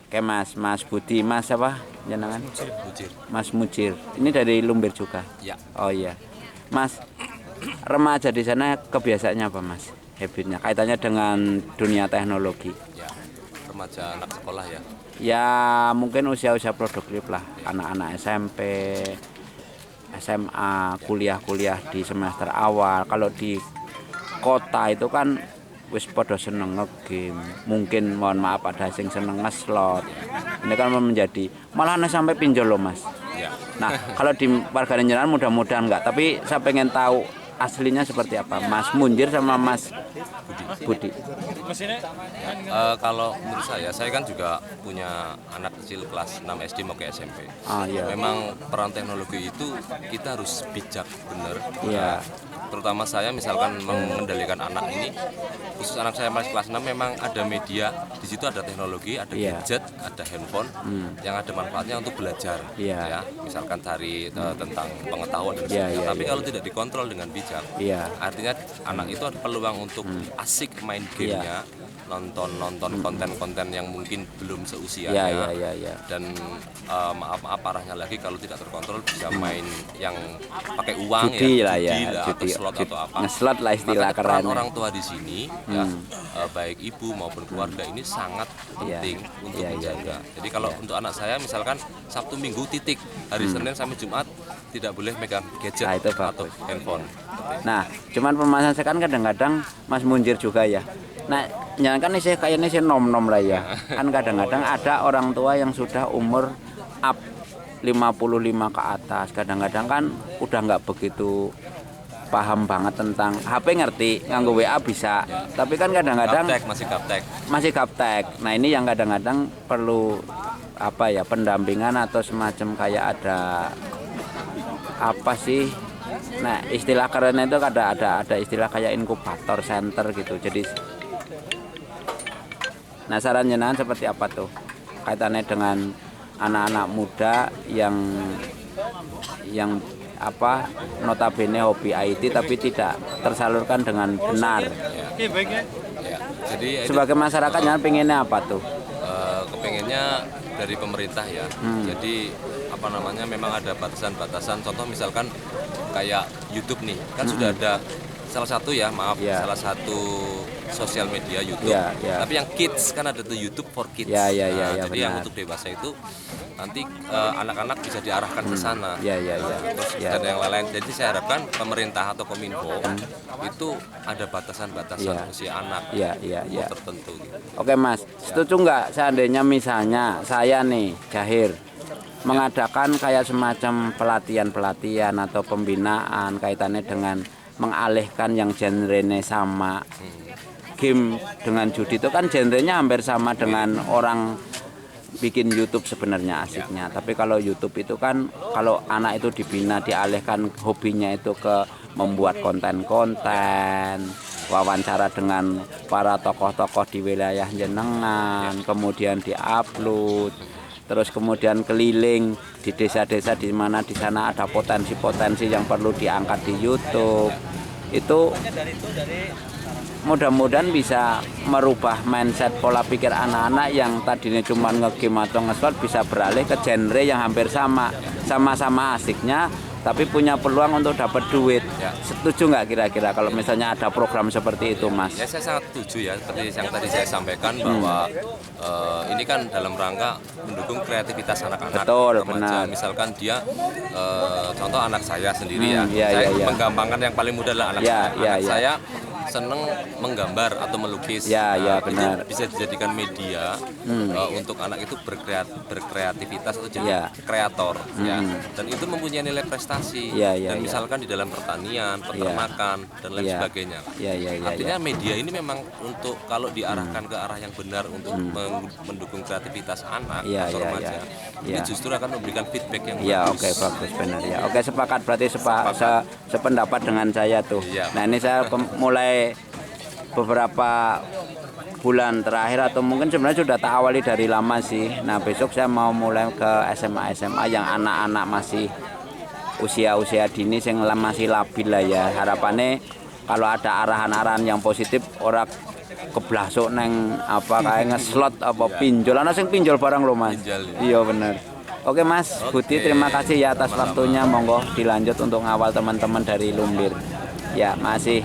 Oke Mas Budi, Mas apa? Jenengan? Mujir. Mas Mujir. Ini dari Lumbir juga. Ya. Oh iya. Mas, remaja di sana kebiasaannya apa Mas? Habitnya kaitannya dengan dunia teknologi. Ya. Remaja anak sekolah ya. Ya mungkin usia-usia produktif lah, anak-anak SMP, SMA, kuliah-kuliah di semester awal. Kalau di kota itu kan wis podo seneng ngegame. Mungkin mohon maaf ada sing seneng ngeslot. Ini kan menjadi malah sampai pinjol loh Mas. Ya. Nah, kalau di warga Jenengan mudah-mudahan enggak, tapi saya pengen tahu aslinya seperti apa, Mas Munjir sama Mas Budi. Kalau menurut saya kan juga punya anak kecil kelas 6 SD mau ke SMP. Iya. Memang peran teknologi itu kita harus bijak bener. Iya. Terutama saya misalkan mengendalikan anak ini, khusus anak saya masih kelas 6 memang ada media, di situ ada teknologi, ada gadget, ada handphone yang ada manfaatnya untuk belajar. Ya, misalkan cari tentang pengetahuan dan sebagainya. Tapi kalau tidak dikontrol dengan bijak, artinya anak itu ada peluang untuk asik main gamenya, nonton konten-konten yang mungkin belum seusianya. Dan maaf parahnya lagi kalau tidak terkontrol bisa main yang pakai uang, judi ya, judi slot atau apa. Ngeslot lah istilah peran keren. orang tua di sini ya, baik ibu maupun keluarga ini sangat penting untuk menjaga. Jadi kalau untuk anak saya misalkan Sabtu Minggu titik, hari Senin sampai Jumat tidak boleh megang gadget atau handphone. Nah, cuman permasalahan saya kan kadang-kadang Mas Munjir juga ya. Nah, jangan kan ini kayaknya sih nom-nom lah ya. Kan kadang-kadang ada orang tua yang sudah umur up 55 ke atas. Kadang-kadang kan udah nggak begitu paham banget tentang HP, ngerti nganggo WA bisa, tapi kan kadang-kadang masih gaptek. Nah ini yang kadang-kadang perlu apa ya, pendampingan atau semacam kayak ada apa sih, nah istilah kerennya itu ada istilah kayak inkubator center gitu. Jadi nah saran jenengan seperti apa tuh kaitannya dengan anak-anak muda yang apa notabene hobi IT tapi tidak tersalurkan dengan benar. Jadi sebagai masyarakat yang pengennya apa tuh? Kepengennya dari pemerintah ya. Jadi apa namanya, memang ada batasan-batasan. Contoh misalkan kayak YouTube nih, kan sudah ada salah satu salah satu sosial media YouTube. Tapi yang kids kan ada tuh YouTube for Kids. Jadi yang untuk dewasa itu nanti anak-anak bisa diarahkan ke sana. Terus ada yang lain. Jadi saya harapkan pemerintah atau Kominfo itu ada batasan-batasan usia anak tertentu. Gitu. Oke Mas, setuju nggak seandainya misalnya saya nih Jahir mengadakan kayak semacam pelatihan atau pembinaan kaitannya dengan mengalihkan yang genrenya sama game dengan judi, itu kan genrenya hampir sama dengan orang bikin YouTube sebenarnya asiknya. Tapi kalau YouTube itu kan kalau anak itu dibina, dialihkan hobinya itu ke membuat konten-konten, wawancara dengan para tokoh-tokoh di wilayah Jenengan, kemudian diupload, terus kemudian keliling di desa-desa di mana di sana ada potensi-potensi yang perlu diangkat di YouTube. Itu mudah-mudahan bisa merubah mindset pola pikir anak-anak yang tadinya cuma ngegame atau ngeslot bisa beralih ke genre yang hampir sama-sama asiknya tapi punya peluang untuk dapat duit. Setuju nggak kira-kira kalau misalnya ada program seperti itu, Mas? Ya, saya sangat setuju ya, seperti yang tadi saya sampaikan bahwa ini kan dalam rangka mendukung kreativitas anak-anak. Betul, benar. Misalkan dia contoh anak saya sendiri saya menggampangkan yang paling mudah adalah anak saya seneng menggambar atau melukis. Benar. Itu bisa dijadikan media untuk anak itu berkreativitas atau jadi kreator dan itu mempunyai nilai prestasi. Dan misalkan di dalam pertanian, peternakan dan lain sebagainya. Artinya media ini memang untuk kalau diarahkan ke arah yang benar untuk mendukung kreativitas anak atau remaja, ini justru akan memberikan feedback yang bagus. Oke, bagus, benar ya. Oke, sepakat, berarti sependapat dengan saya tuh. Nah ini saya mulai beberapa bulan terakhir atau mungkin sebenarnya sudah tak awali dari lama sih. Nah besok saya mau mulai ke SMA yang anak-anak masih usia dini yang masih labil lah ya. Harapannya kalau ada arahan-arahan yang positif, orang keblasuk neng apa kayak ngeslot apa pinjol. Ana sing pinjol barang lho Mas. Pinjol, ya. Iya bener. Oke Mas Budi, terima kasih ya atas waktunya. Monggo dilanjut untuk ngawal teman-teman dari Lumbir. Ya, masih.